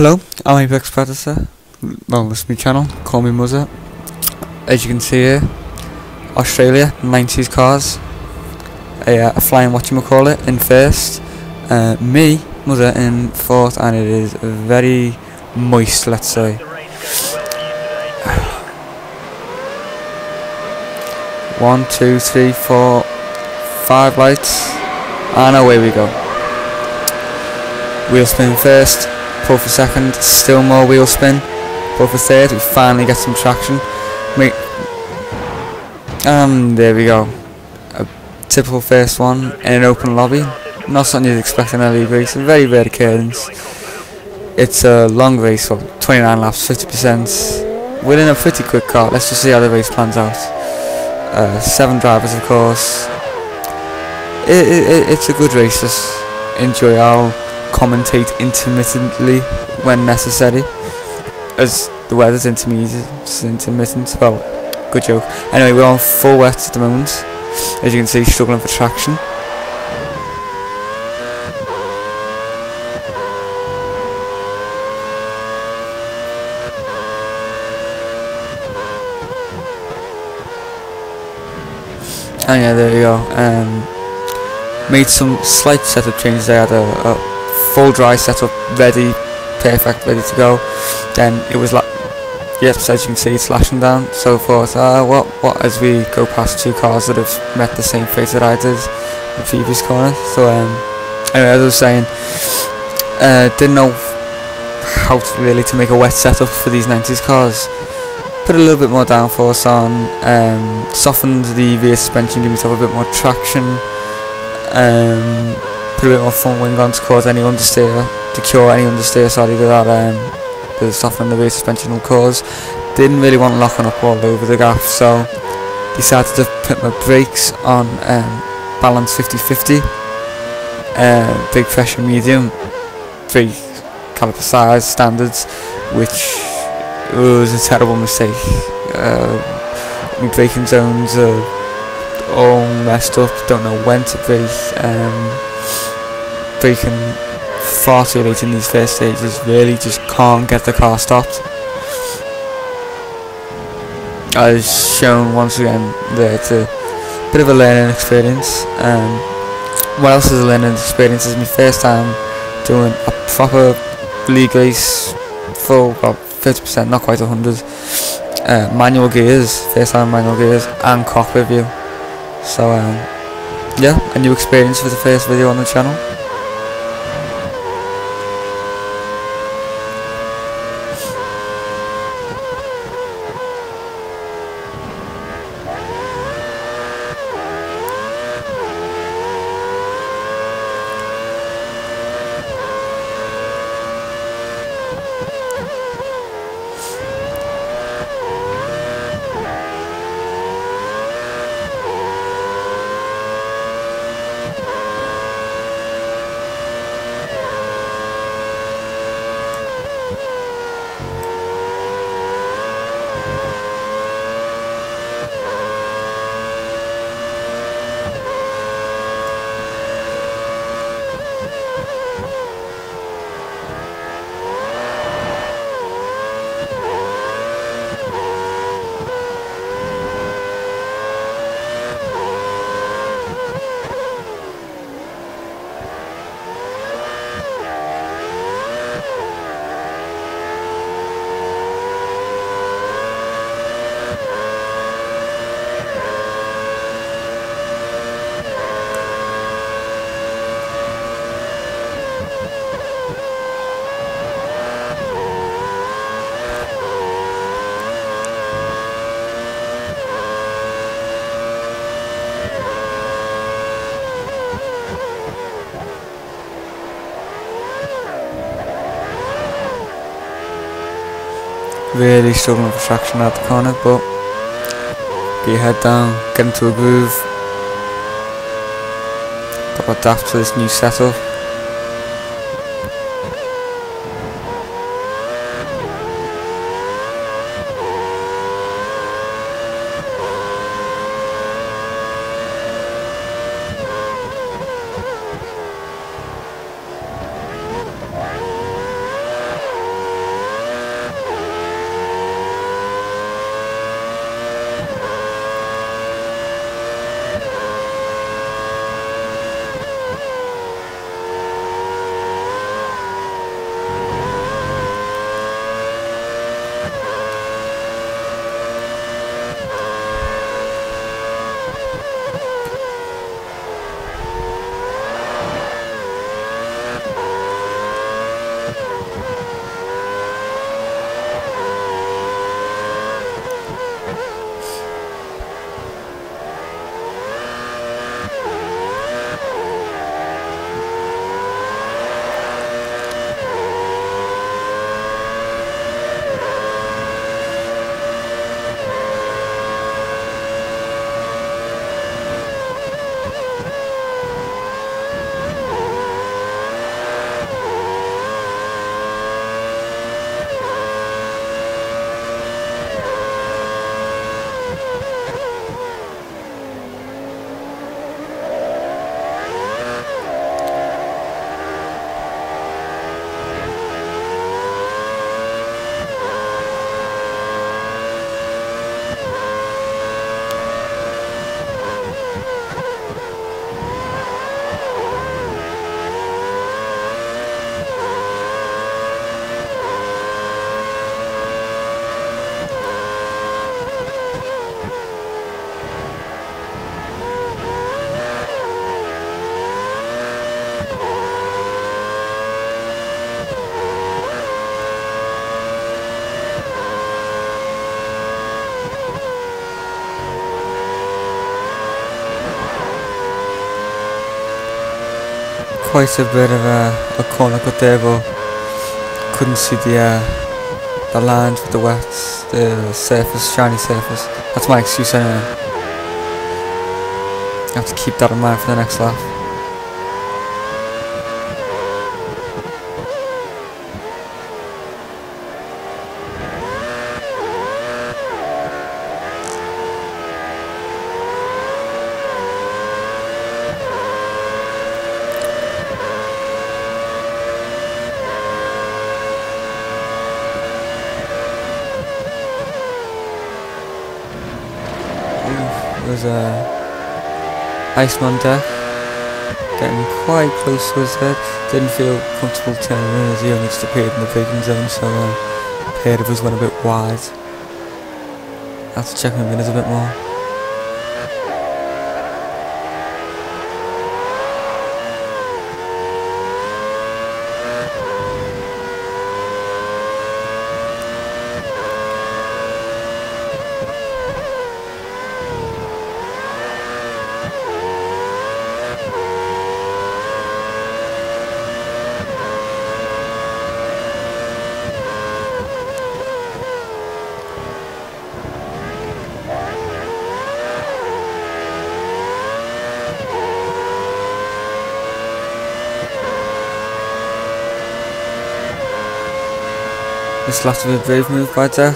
Hello, I'm Apex Predator. Well, this is my channel. Call me Muzza. As you can see here, Australia, 90's cars. A flying whatchamacallit in first. Me, Muzza, in fourth, and it is very moist, let's say. One, two, three, four, 5 lights, and away we go. Wheel spin first. Pull for second, still more wheel spin. Pull for third, we finally get some traction. And there we go. A typical first one in an open lobby. Not something you'd expect in a league race. A very rare occurrence. It's a long race, so 29 laps, 50%. We're in a pretty quick car. Let's just see how the race plans out. 7 drivers, of course. It's a good race. Just enjoy. I'll commentate intermittently when necessary, as the weather's intermittent. Well, good joke. Anyway, we're on full wet at the moment. As you can see, struggling for traction. And yeah, there we go. Made some slight setup changes. I had a full dry setup ready, perfect, ready to go. Then it was like, yep, so as you can see, it's lashing down. So forth. What as we go past 2 cars that have met the same fate that I did in the previous corner. So anyway, as I was saying, didn't know how to make a wet setup for these 90's cars. Put a little bit more downforce on, softened the rear suspension, give myself a bit more traction. Put a bit more front wing on to cause any understeer, to cure any understeer, sorry, that the softening the rear suspension will cause. Didn't really want locking up all over the gap, so decided to put my brakes on balance 50-50, big pressure medium, 3 caliper size standards, which was a terrible mistake. My braking zones are all messed up, don't know when to brake. Braking far too late in these first stages, really just can't get the car stopped. As shown once again there, it's a bit of a learning experience. What else is a learning experience is my first time doing a proper league race, full, well, 50%, not quite 100. Manual gears, first time manual gears, and cockpit view. So yeah, a new experience for the first video on the channel. Really struggling for traction at the corner, but get your head down, get into a groove. Got to adapt to this new setup. quite a bit of a corner cut there, but couldn't see the lines with the wets, the surface, shiny surface. That's my excuse anyway. I have to keep that in mind for the next lap. There's a Iceman deck getting quite close to his head. Didn't feel comfortable turning in as he only just appeared in the braking zone, so pair of us went a bit wide. I have to check my mirrors a bit more. This last bit of a brave move by Deck.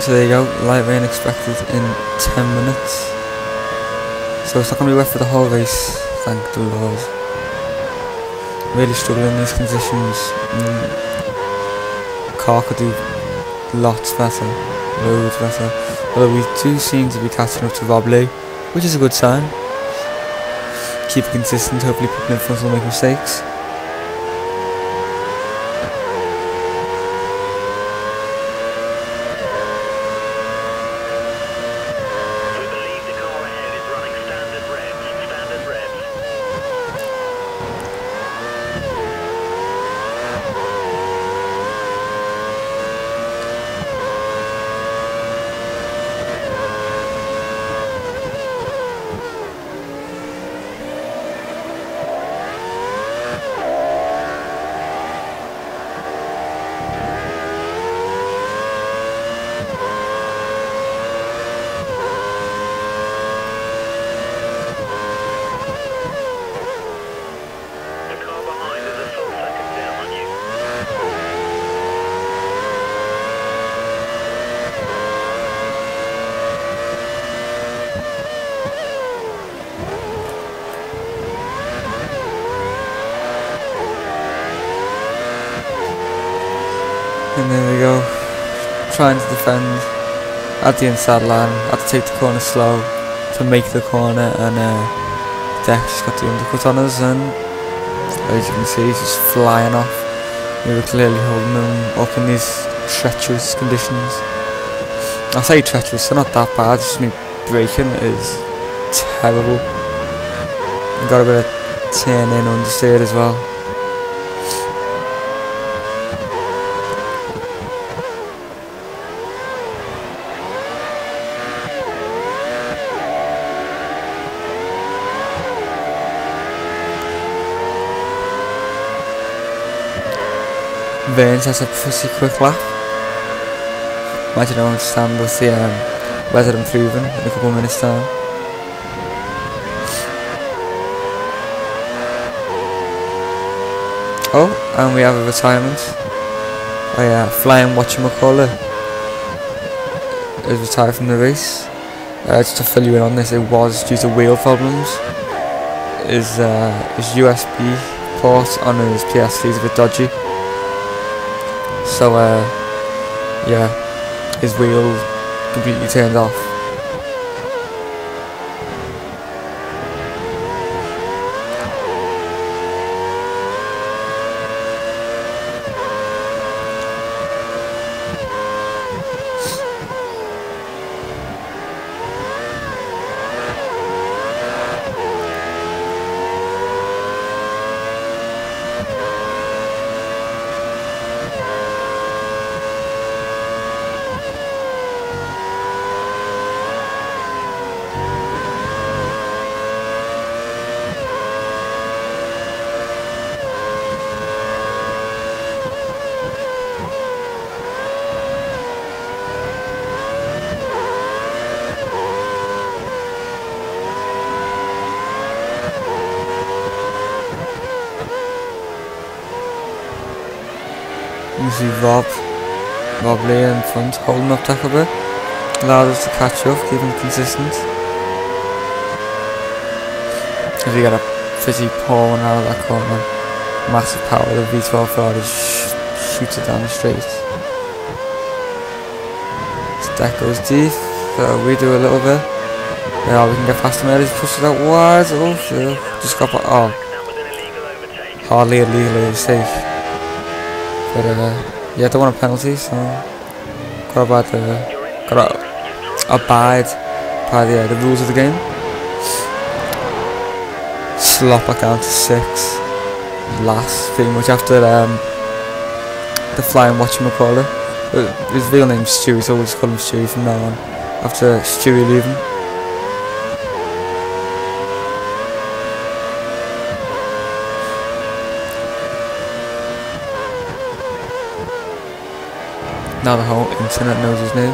So there you go, light rain expected in 10 minutes. So it's not going to be wet for the whole race, thank the Lord. Really struggling in these conditions. Car could do lots better, loads better. Although we do seem to be catching up to Rob Lee, which is a good sign. Keep it consistent, hopefully people in front will make mistakes. We believe the car ahead is running standard revs. And there we go, trying to defend at the inside line. Had to take the corner slow to make the corner, and Deck just got the undercut on us, and as you can see he's just flying off. We were clearly holding him up in these treacherous conditions. I say treacherous, they're not that bad, just me braking is terrible. Got a bit of turn in understeer as well. Burns has a pretty quick lap. Imagine I won't stand with the weather improving in a couple of minutes time. Oh, and we have a retirement. Flying whatchamacallit is retired from the race. Just to fill you in on this, it was due to wheel problems. His USB port on his PS3 is a bit dodgy. So yeah, his wheel completely turned off. You see Rob Lee in front, holding up tackle bit. Allows us to catch up, keep him consistent. If you get a fizzy pour one out of that corner, massive power, the V12 Ferrari shoots it down the straight. That goes deep, so we do a little bit. Yeah, we can get past him early, push it out wide. Oh shit, just got back. Oh, hardly illegal, it's safe. But yeah, don't want a penalty, so gotta abide by the rules of the game. Slot back down to 6. Last, pretty much after the flying whatchamacallit. His real name's Stewie, so we'll just call him Stewie from now on. After Stewie leaving. Now the whole internet knows his name.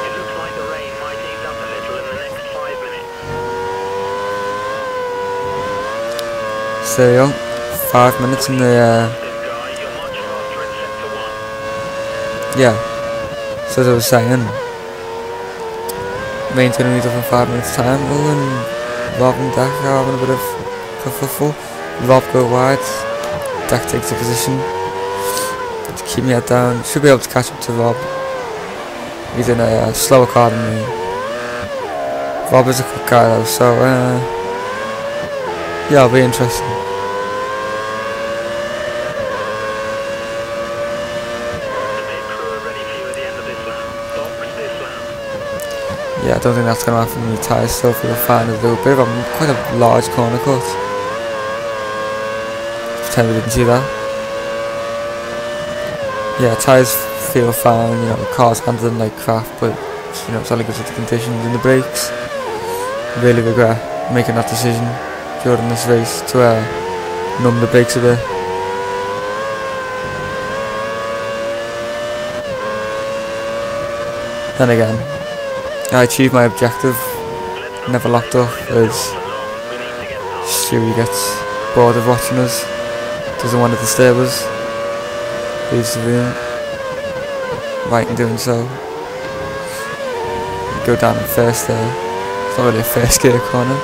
It looks like the rain might ease up a little in the next 5 minutes. So there you go. 5 minutes in the You're much faster in sector 1. yeah. So as I was saying, rain's gonna ease up in 5 minutes time. Oh, and Rob and Dak are having a bit of kerfuffle. Rob go wide. Dak takes the position to keep me head down. Should be able to catch up to Rob. He's in a slower car than me. Rob is a quick guy though, so yeah, it'll be interesting. The pit crew are ready for you at the end of this lap. Box this lap. Yeah, I don't think that's going to happen. The tyres still feel fine. There's a little bit of quite a large corner cut. Pretend we didn't see that. Yeah, tyres feel fine. You know, the car's handling like crap, but you know, it's only because of the conditions and the brakes. Really regret making that decision during this race to numb the brakes a bit. Then again, I achieved my objective, never locked up, as Stewie gets bored of watching us, doesn't want to disturb us, leaves the room, right in doing so. Go down in first there, it's not really a first gear corner.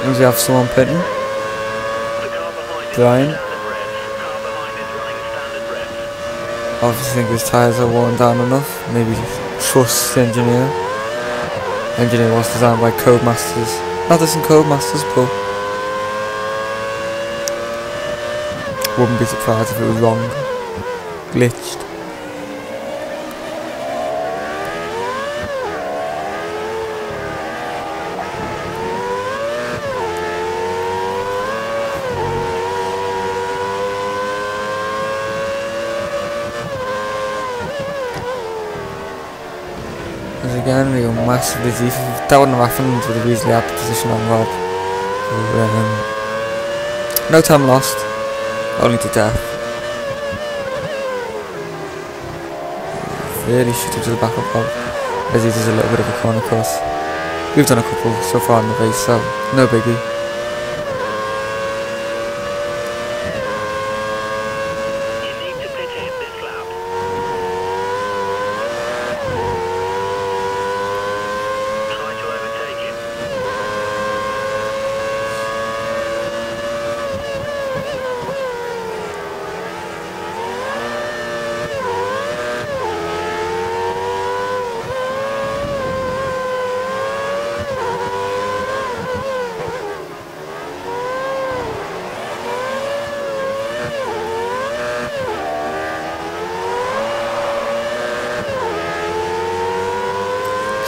We have someone pitting. Brian. Obviously think his tyres are worn down enough. Maybe trust the engineer. Engineer was designed by Codemasters. Not just in Codemasters, but wouldn't be surprised if it was wrong. Glitched. Again, we go massively deep. If that wouldn't have happened, would have easily had the position on Rob. No time lost, only to death. Really shoot him to the back of Rob, as he does a little bit of a corner cross. We've done a couple so far in the race, so no biggie.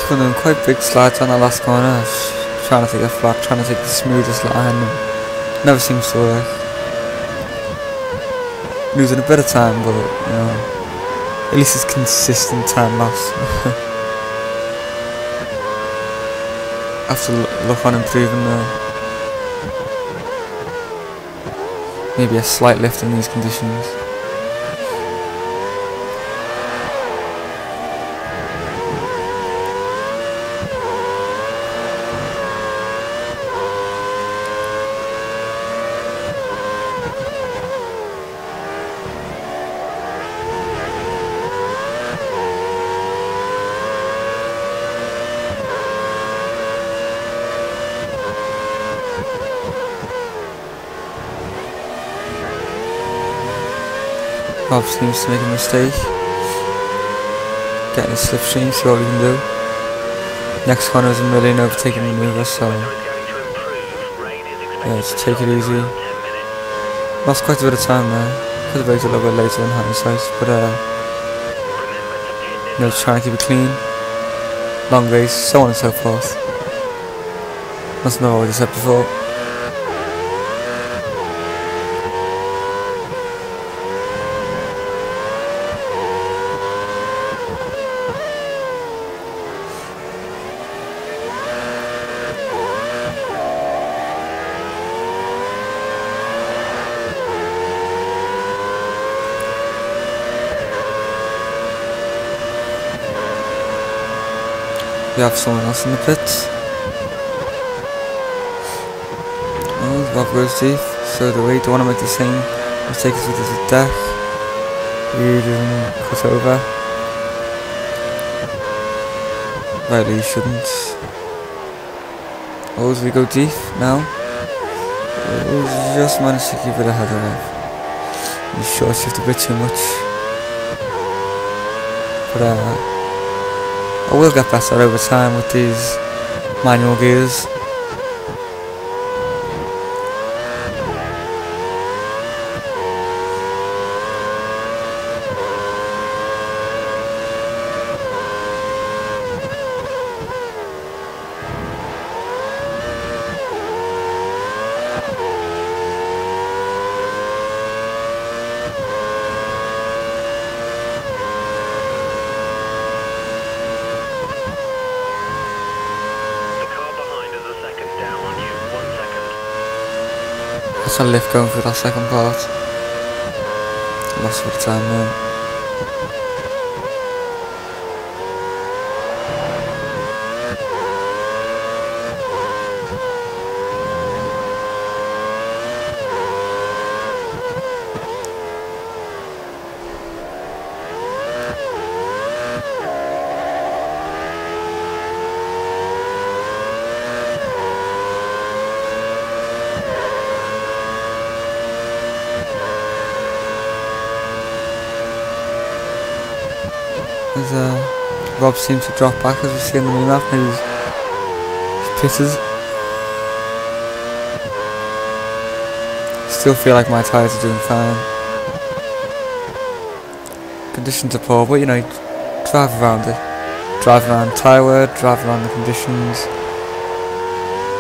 Keep on doing quite big slides on the last corner, trying to take a flat, trying to take the smoothest line, and never seems to work. Losing a bit of time, but you know, at least it's consistent time loss. I have to look on improving now. Maybe a slight lift in these conditions. Rob seems to make a mistake. Getting a slipstream, see what we can do. Next corner is a million overtaking maneuver, so yeah, just take it easy. Lost quite a bit of time there. Could have waited a little bit later in hindsight, but you know, just trying to keep it clean. Long race, so on and so forth. Must know what I said before. We have someone else in the pits. Oh, Rob goes deep, so do we. Don't want to make the same mistake as with his deck. He didn't cut over. Rightly, he shouldn't. Oh, as we go deep now. Oh, just managed to keep it ahead of him. He short shifted a bit too much. But I will get better over time with these manual gears. That's a lift going for that second part. Lost a bit of time there. Rob seems to drop back as we see on the mini map. Maybe he's pitted. Still feel like my tyres are doing fine. Conditions are poor, but you know, drive around it. Drive around tyre wear, drive around the conditions.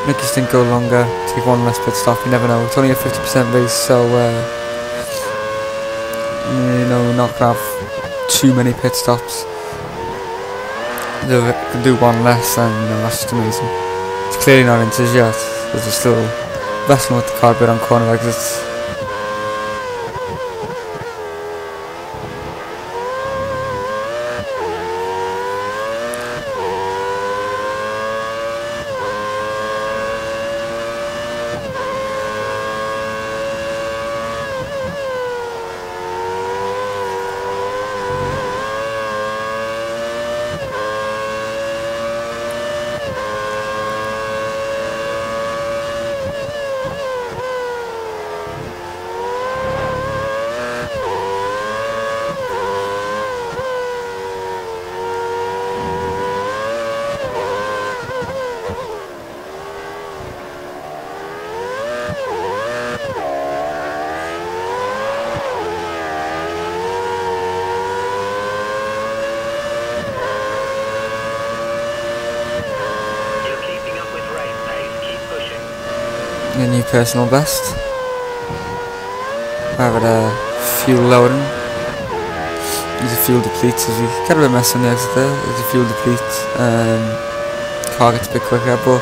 Make your stint go longer, take one less pit stop, you never know. It's only a 50% race, so you know, not gonna have too many pit stops. Can do one less, and you know, that's just amazing. It's clearly not into yet. They're just still wrestling with the car bit on corner exits. a new personal best. I have a fuel loading. There's a fuel deplete, as we get a bit of mess on the exit there. There's a fuel deplete. Car gets a bit quicker, but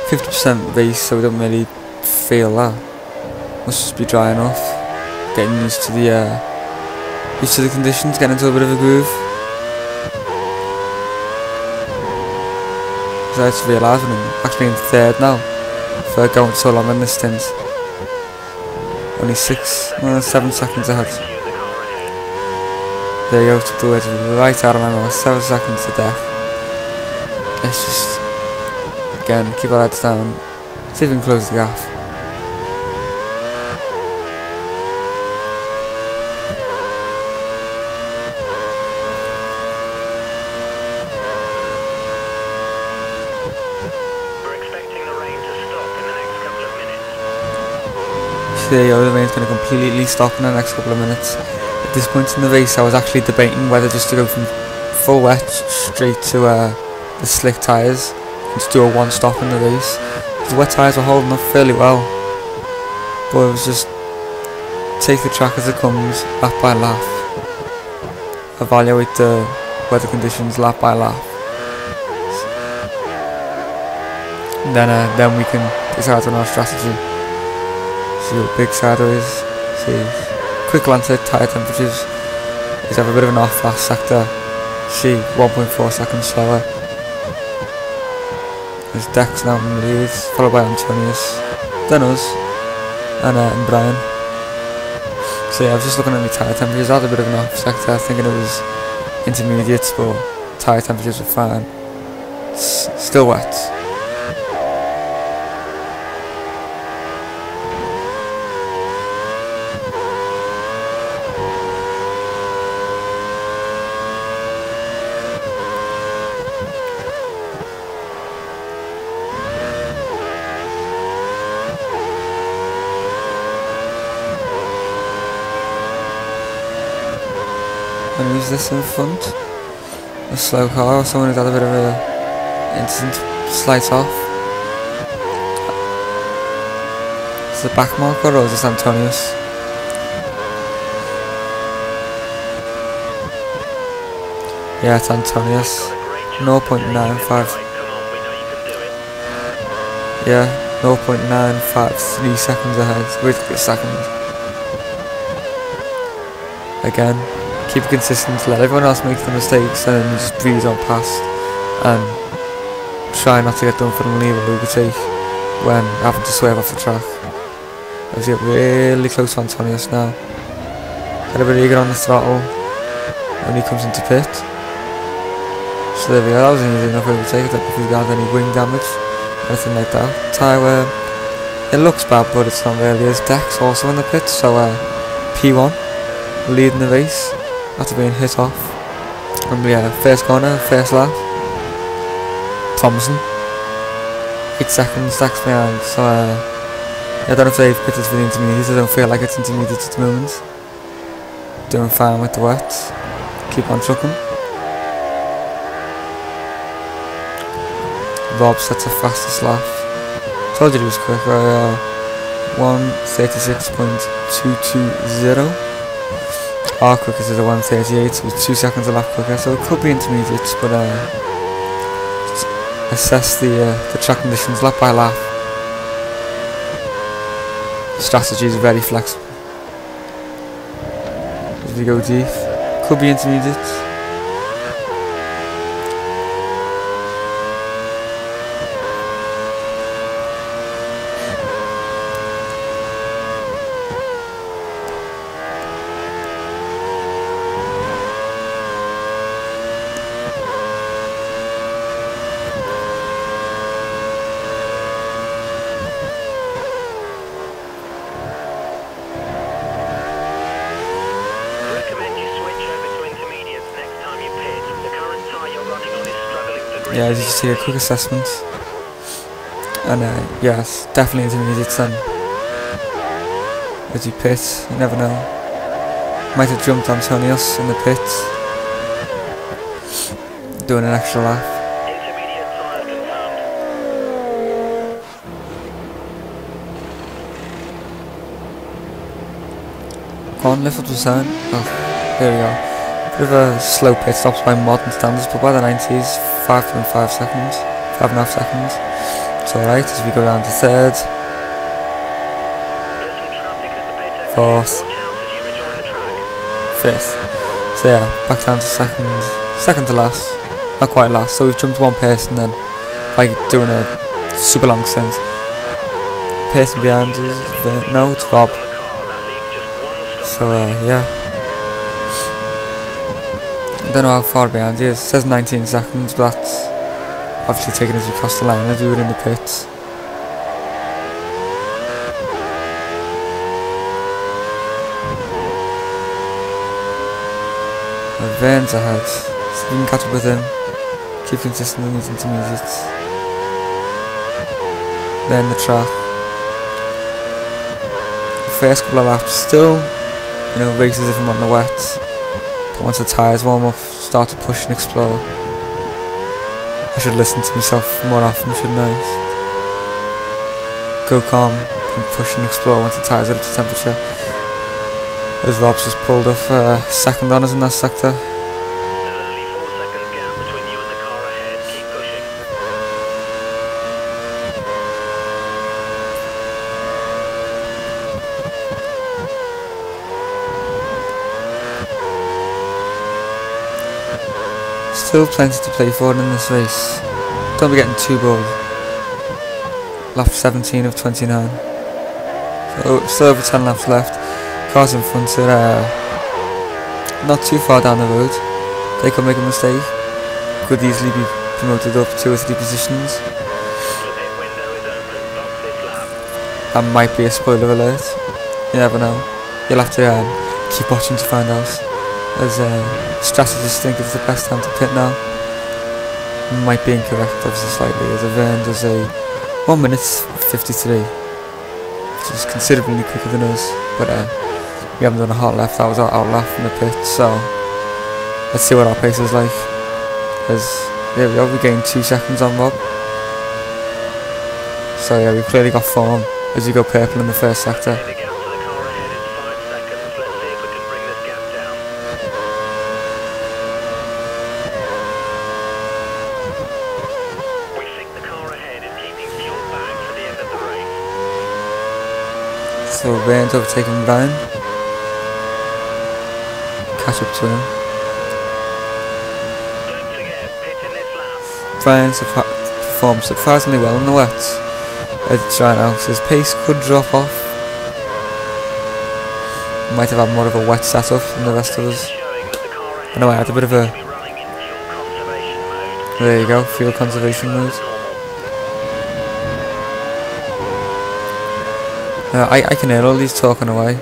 50% race, so we don't really feel that. Must just be dry enough. Getting used to the conditions, getting into a bit of a groove. So I just realised I'm actually in third now for going so long in this stint. Only 7 seconds ahead. There you go, took the words right out of my mouth. 7 seconds to death. Let's just, again, keep our heads down. See if we can close the gap. There you go, the rain's going to completely stop in the next couple of minutes. At this point in the race I was actually debating whether just to go from full wet straight to the slick tyres and just do a one stop in the race. The wet tyres were holding up fairly well, but it was just take the track as it comes, lap by lap, evaluate the weather conditions lap by lap, and then we can decide on our strategy. See what big shadow is. See, quick glance at tyre temperatures. Is have a bit of an off last sector. See, 1.4 seconds slower. There's Dex now in the lead, followed by Antonius, then us, and Brian. So yeah, I was just looking at my tyre temperatures. I had a bit of an off sector, thinking it was intermediate, but tyre temperatures were fine. It's still wet. And who's this in front? A slow car or someone who's had a bit of a incident, slight off. Is it a back marker or is this Antonius? Yeah, it's Antonius. 0.95. Yeah, 0.95, 3 seconds ahead. Wait a second. Again. Keep it consistent, let everyone else make the mistakes and then just breeze on past and try not to get done for an unbelievable overtake when having to swerve off the track. As we get really close to Antonius now. Get a bit eager on the throttle when he comes into pit. So there we go, that was an easy enough overtake. I don't know if he's got any wing damage, anything like that. Tyre wear, it looks bad but it's not really. There's Dex also in the pit, so P1 leading the race after being hit off. And yeah, first corner, first lap. Thompson, 8 seconds, Dex behind. So I don't know if they've pitted for the intermediate. I don't feel like it's intermediate at the moment. Doing fine with the wet. Keep on trucking. Rob sets the fastest lap. Told you it was quick. 1:36.220. Our quickest is a 1:38, so it's 2 seconds a lap quicker, so it could be intermediate, but assess the track conditions lap by lap. The strategy is very flexible. As we go deep, could be intermediate. Yeah, as you can see, a quick assessment, and yes, definitely intermediate then. As you pit, you never know. Might have jumped Antonius in the pit, doing an extra lap. on, lift up to the oh, here we go. Bit of a slow pit stops by modern standards, but by the 90s, 5.5 seconds, 5.5 seconds. It's alright as we go down to third, fourth, fifth. So yeah, back down to second to last, not quite last. So we've jumped one person then by doing a super long stint. Person behind us, no, it's Rob. So yeah, I don't know how far behind he is. It says 19 seconds, but that's obviously taken as we cross the line as we were in the pits. Vern's ahead, so we can catch up with him, keep consistent in these intermediates. Then the track. The first couple of laps still, you know, races if I'm on the wet. But once the tyres warm up, start to push and explode. I should listen to myself more often, shouldn't I? Go calm and push and explode once the tyres are up to temperature. As Rob's just pulled off second on us in that sector. Only 4 seconds gap between you and the car ahead. Keep pushing. Still plenty to play for in this race. Don't be getting too bored. Lap 17 of 29. So still over 10 laps left. Cars in front are not too far down the road. They could make a mistake. Could easily be promoted up 2 or 3 positions. The pit window is open. Box this lap. That might be a spoiler alert. You never know. You'll have to keep watching to find out. As strategists think it's the best time to pit now. Might be incorrect, obviously slightly. As I've earned as a 1 minute 53, which is considerably quicker than us. But we haven't done a hot left. That was our lap from the pit. So let's see what our pace is like. As there we go, we gained 2 seconds on Rob. So yeah, we've clearly got form as we go purple in the first sector. The gap to the car ahead is 5 seconds. Let's see if we can bring this gap down. We think the car ahead is keeping fuel back for the end of the race. So Vern's overtaking Brian. Catch up to him. Don't forget, pit in this lap. Brian performed surprisingly well in the wet. It's right now, so his pace could drop off. Might have had more of a wet setup than the rest of us. Showing that the car ahead I know I had a bit of a... will be running in fuel conservation mode. There you go, fuel conservation mode. I can hear all these talking away.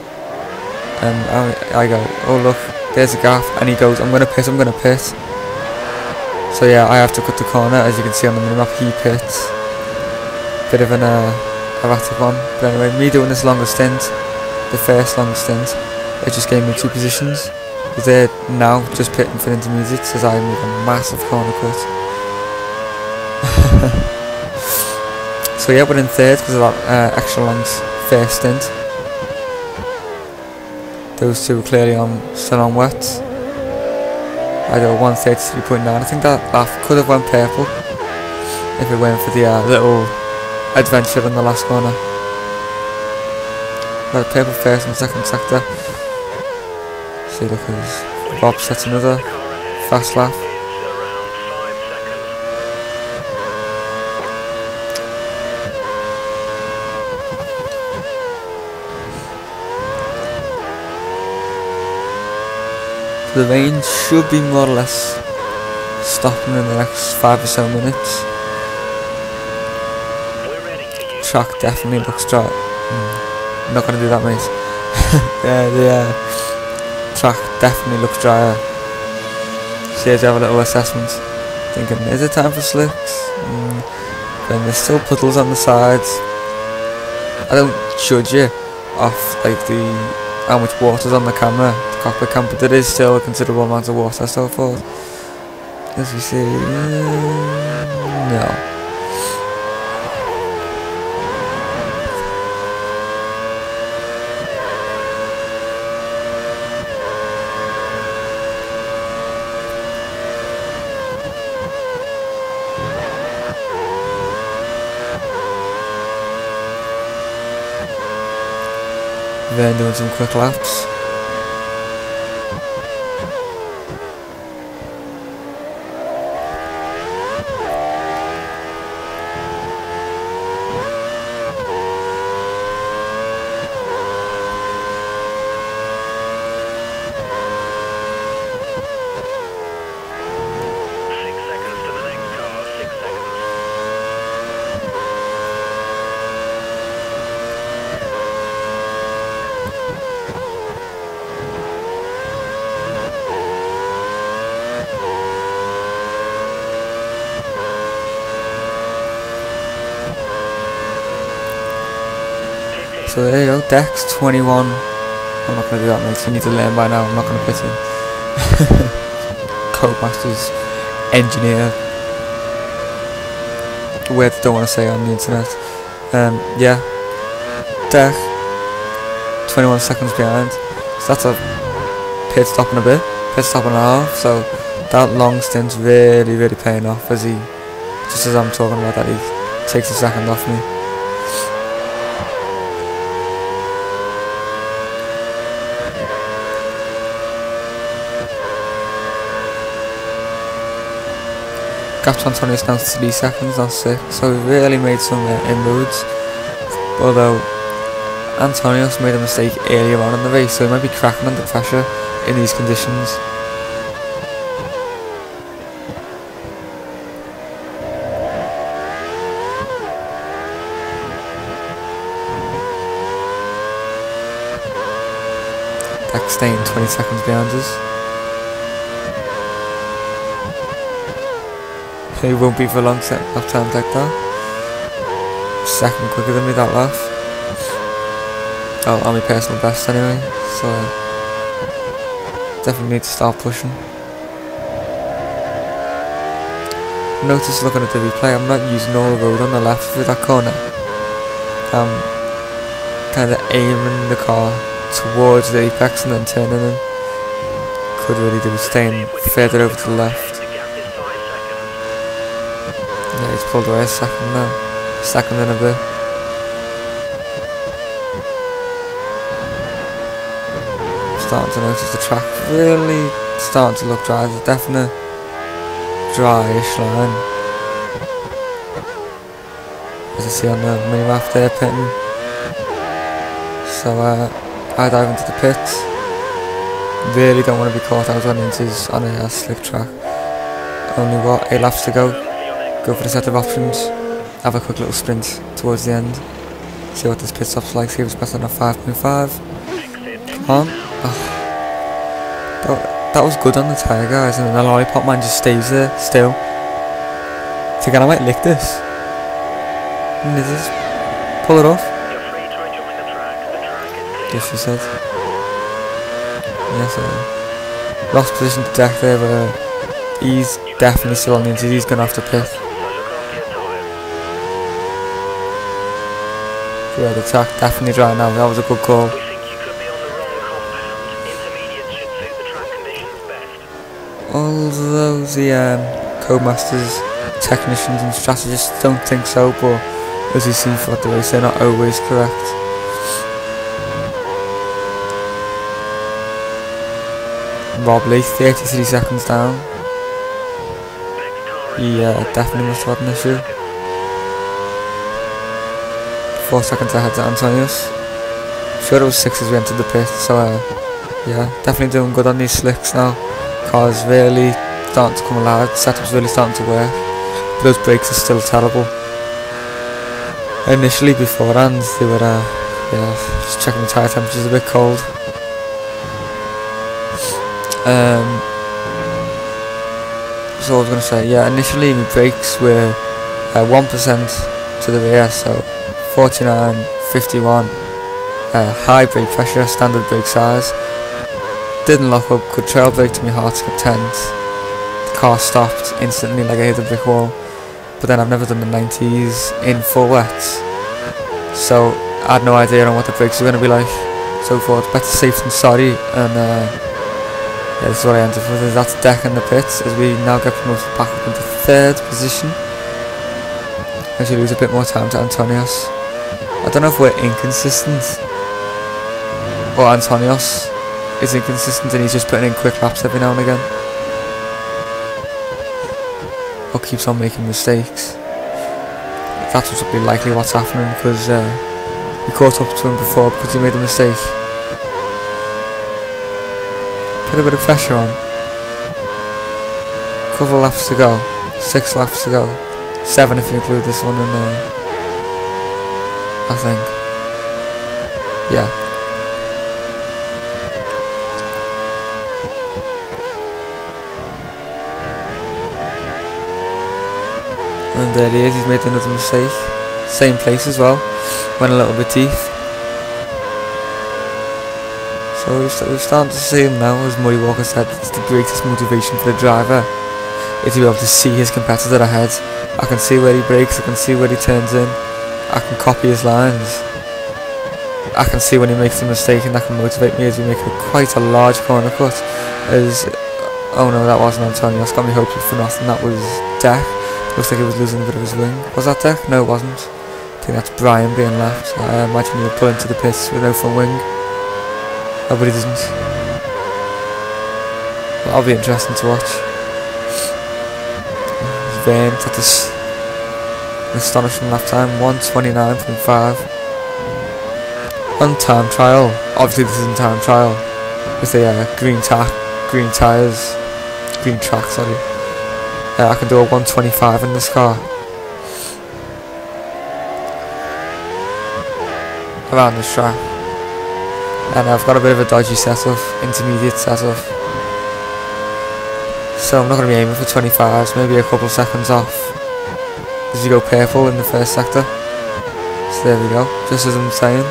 I go, oh look, there's a gap, and he goes, I'm gonna pit. So yeah, I have to cut the corner, as you can see on the minimap, he pits. Bit of an erratic one, but anyway, me doing this longer stint, the first long stint, it just gave me 2 positions. They're now just pitting for intermediates as I make a massive corner cut. So yeah, we're in third because of that extra long first stint. Those 2 are clearly still on wet. I do a 133.9. I think that lap could have went purple if it went for the little adventure in the last corner. Got a purple first and second sector. See, look, as Bob sets another fast lap. The rain should be more or less stopping in the next 5 or so minutes. Track definitely looks dry. I'm not going to do that, mate. the track definitely looks drier. So here's have a little assessment. Thinking, is it time for slicks? Then there's still puddles on the sides. I don't judge you off like how much water's on the camera, the cockpit cam, but there is still a considerable amount of water so forth. As we see, no. then doing some quick laps. So there you go, Dex 21. I'm not going to do that, mates. You need to learn by now. I'm not going to put in. Codemasters, engineer. Words don't want to say on the internet. Yeah. Dex 21 seconds behind. So that's a pit stop and a bit. Pit stop and a half. So that long stint's really, really paying off as he, just as I'm talking about that, he takes a second off me. Gap to Antonio's now 3 seconds, not 6, so we really made some inroads. Although Antonios made a mistake earlier on in the race, so he might be cracking under pressure in these conditions. Dex staying 20 seconds behind us. He won't be for long lap times like that. Second quicker than me that lap. Oh, on my personal best anyway, so definitely need to start pushing. Notice looking at the replay, I'm not using all the road on the left for that corner. I'm kind of aiming the car towards the apex and then turning in. Could really do staying further over to the left. Yeah, he's pulled away a second now. Second and a bit. Starting to notice the track really starting to look dry. There's a definite dryish line. As you see on the mini-map there, pitting. So I dive into the pits. Really don't want to be caught out on inches on a slick track. Only what, 8 laps to go. Go for the set of options. Have a quick little sprint towards the end. See what this pit stop's like. See if it's better than a 5.5. Come on. Oh. That was good on the tyre, guys, and then the lollipop man just stays there still. Thinking I might lick this. And just pull it off. Yes, she said. Yes, lost position to Deck there, but he's definitely still on the inside. He's going to have to pit. Yeah, the track definitely dry now. That was a good call. Although the Codemasters, technicians and strategists don't think so, but as you see throughout the race, they're not always correct. Robley, 33 seconds down. He definitely must have had an issue. 4 seconds ahead to Antonios. Sure it was 6 as we entered the pit, so yeah, definitely doing good on these slicks now. Car's really starting to come alive, setup's really starting to work, but those brakes are still terrible. Initially beforehand they were yeah, just checking the tyre temperature's a bit cold. So I was going to say, yeah, initially my brakes were 1% to the rear, so 49, 51, high brake pressure, standard brake size. Didn't lock up, could trail brake to my heart's content. The car stopped instantly like I hit a brick wall. But then I've never done the 90's in full wets, so I had no idea on what the brakes were going to be like. So forth, better safe than sorry, and yeah, this is what I ended with. That's Deck in the pits as we now get promoted back up into 3rd position. As we lose a bit more time to Antonios. I don't know if we're inconsistent. or Antonios is inconsistent and he's just putting in quick laps every now and again, or keeps on making mistakes. That's probably likely what's happening, because we caught up to him before because he made a mistake. Put a bit of pressure on. Couple laps to go. 6 laps to go. 7 if you include this one in there. I think. Yeah. And there he is, he's made another mistake. Same place as well. Went a little bit deep. So we're starting to see him now, as Murray Walker said, it's the greatest motivation for the driver is to be able to see his competitor ahead. I can see where he brakes, I can see where he turns in, I can copy his lines, I can see when he makes a mistake, and that can motivate me as we make quite a large corner cut. As, oh no, that wasn't Antonio, that's got me hoping for nothing, that was Deck. Looks like he was losing a bit of his wing. Was that Deck? No, it wasn't. I think that's Brian being left. I imagine he would pull into the pits with no front wing. Oh, but he doesn't. That'll be interesting to watch. Vane at this astonishing lap time, 1:29.5. On time trial, obviously this isn't time trial, with the green tyres, green track, sorry. I can do a 1:25 in this car. Around this track. And I've got a bit of a dodgy setup, intermediate setup. So I'm not going to be aiming for 25s, maybe a couple seconds off. As you go purple in the first sector. So there we go, just as I'm saying.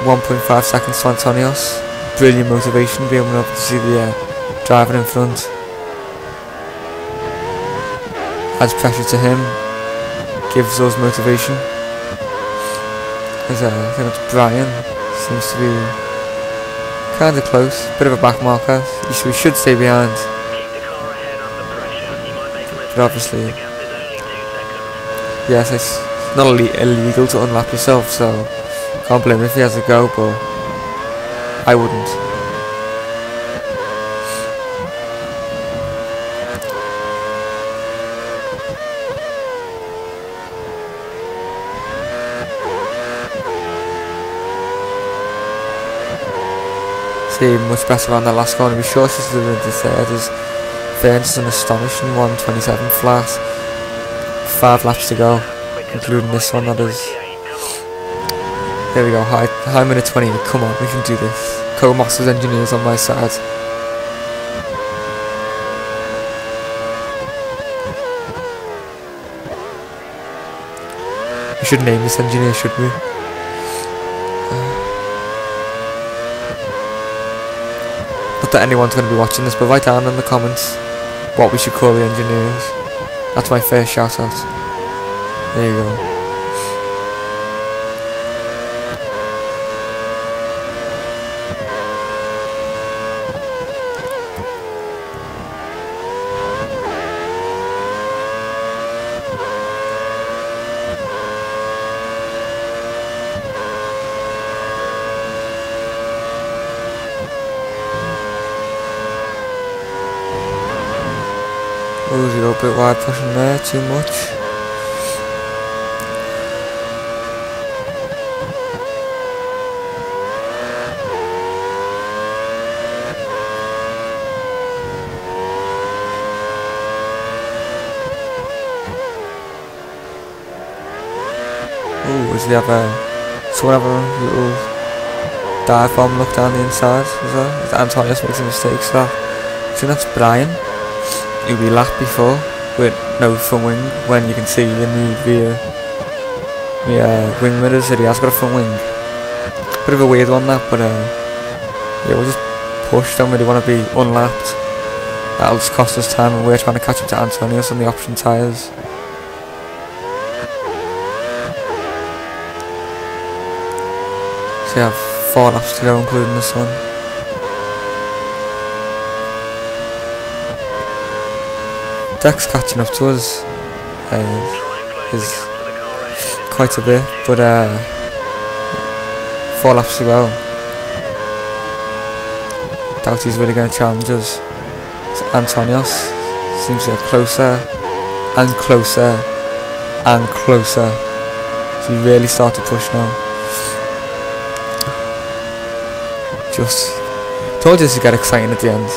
1.5 seconds to Antonios. Brilliant motivation, being able to see the driver in front. Adds pressure to him, gives us motivation. As, I think it's Brian, seems to be kind of close, bit of a back marker, we should stay behind. But obviously, yes, it's not illegal to unlap yourself, so can't blame him if he has a go, but I wouldn't. See much better on the last corner. We sure she's doing the third. As Vance is an astonishing 1:27 flat. 5 laps to go, including this one. That is. There we go. High minute 20. Come on, we can do this. Co-Masters engineers on my side. We should name this engineer, should we? Not that anyone's going to be watching this, but write down in the comments what we should call the engineers. That's my first shout out. There you go. Oh, is he a little bit wide pushing there, too much? Oh, does he have someone have a little dive bomb look down the inside? Is that Antonios makes a mistake, so I think that's Brian. Who we lapped before with no front wing, when you can see in the wing mirrors that he has got a front wing. Bit of a weird one that, but yeah, we'll just push, don't really want to be unlapped. That'll just cost us time, and we're trying to catch up to Antonios on the option tyres. So we have 4 laps to go, including this one. Deck's catching up to us is quite a bit, but 4 laps to go. doubt he's really going to challenge us. So Antonios seems to get closer and closer and closer. So he really started to push now. Just told you this would get exciting at the end.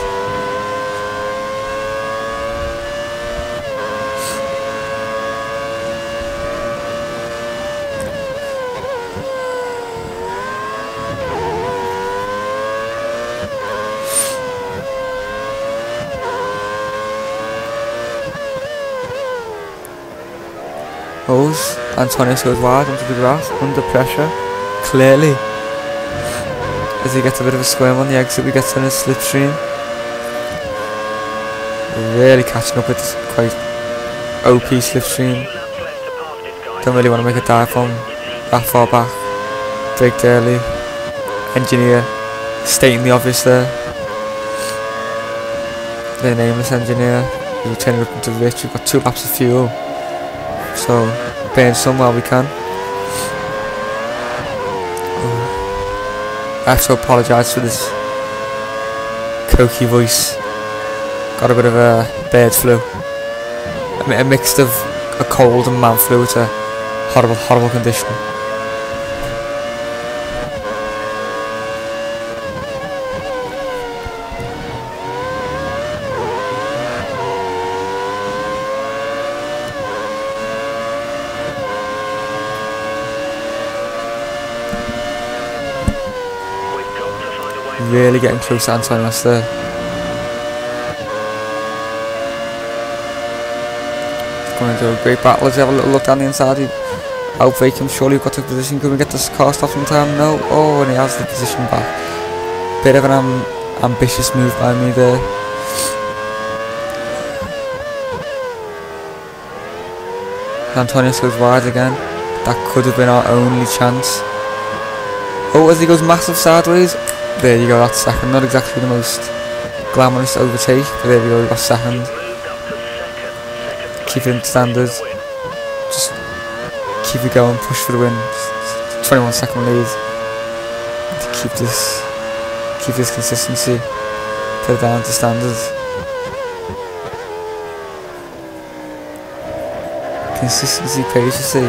Antonius goes wide onto the grass, under pressure, clearly. As he gets a bit of a squirm on the exit, we get on his slipstream. We're really catching up with this quite OP slipstream. Don't really want to make a dive from that far back. Braked early. Engineer stating the obvious there. The nameless engineer. We're turning up into rich. We've got 2 laps of fuel. So burn some while we can. I have to apologise for this croaky voice. Got a bit of a bird flu. A mix of a cold and man flu. It's a horrible, horrible condition. Really getting close to Antonios there. It's going to do a great battle. Let's have a little look down the inside. Outbrake him. Surely we've got the position. Can we get this car stopped in time? No. Oh, and he has the position back. Bit of an ambitious move by me there. Antonios goes wide again. That could have been our only chance. Oh, as he goes massive sideways. There you go, that's second. Not exactly the most glamorous overtake, but there you go, we got second. Keep it in standards. Just keep it going, push for the win. 21-second lead. To keep this consistency. Put it down to standards. Consistency pays, you see.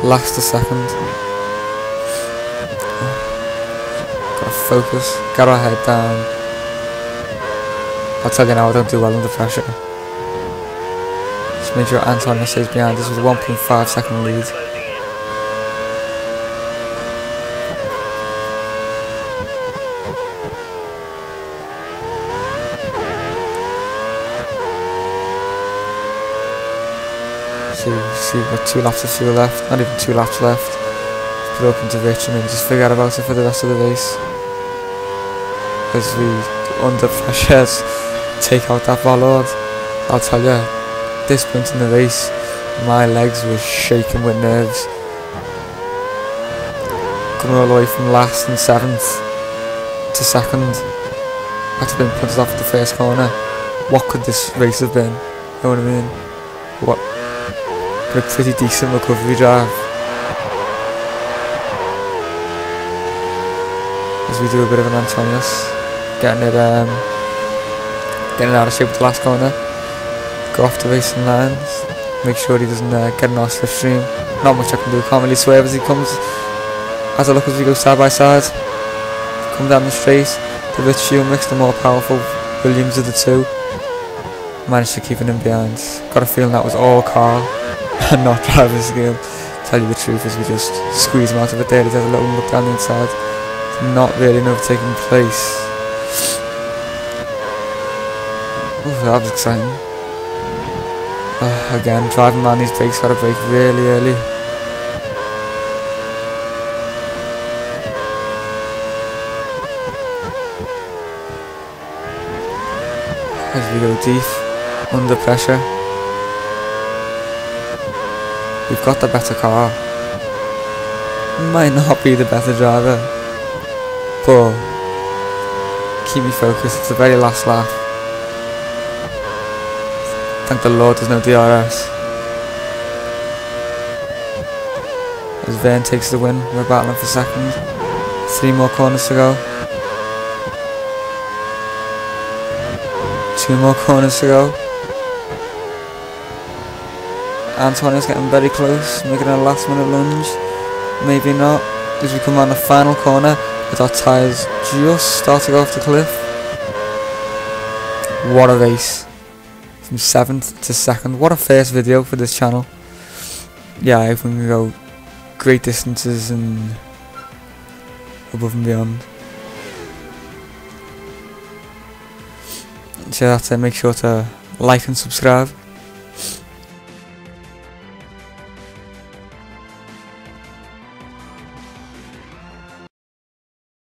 Last a second. Focus, get our head down. I'll tell you now, I don't do well under pressure. Just make sure Antonios stays behind us with a 1.5 second lead. See, we've got 2 laps of fuel left, not even 2 laps left. Put it up into Rich and maybe just forget about it for the rest of the race. As we, under pressure, take out that Ballard. I'll tell you, at this point in the race, my legs were shaking with nerves. Coming all the way from last and 7th to 2nd, after being punted off at the first corner. What could this race have been? You know what I mean? What? A pretty decent recovery drive. As we do a bit of an Antonios. Getting it out of shape with the last corner. Go off the racing lines. Make sure he doesn't get in our slipstream. Not much I can do. Can't really swerve as he comes. As I look as we go side by side. Come down the straight. The rich fuel mix, the more powerful Williams of the two. Managed to keep him in behind. Got a feeling that was all car and not driver's skill. Tell you the truth, as we just squeeze him out of it there. He has a little look down the inside. Not really an overtaking place. Ooh, that was exciting. Again, driving around these brakes, got to brake really early. As we go deep, under pressure. We've got the better car. Might not be the better driver, but keep me focused. It's the very last lap. Thank the Lord there's no DRS. As Vern takes the win, we're battling for second. 3 more corners to go. 2 more corners to go. Antonio's getting very close, making a last minute lunge. Maybe not, as we come around the final corner with our tyres just start to go off the cliff. What a race. From 7th to 2nd. What a first video for this channel. Yeah, I hope we can go great distances and above and beyond. So that's it, make sure to like and subscribe.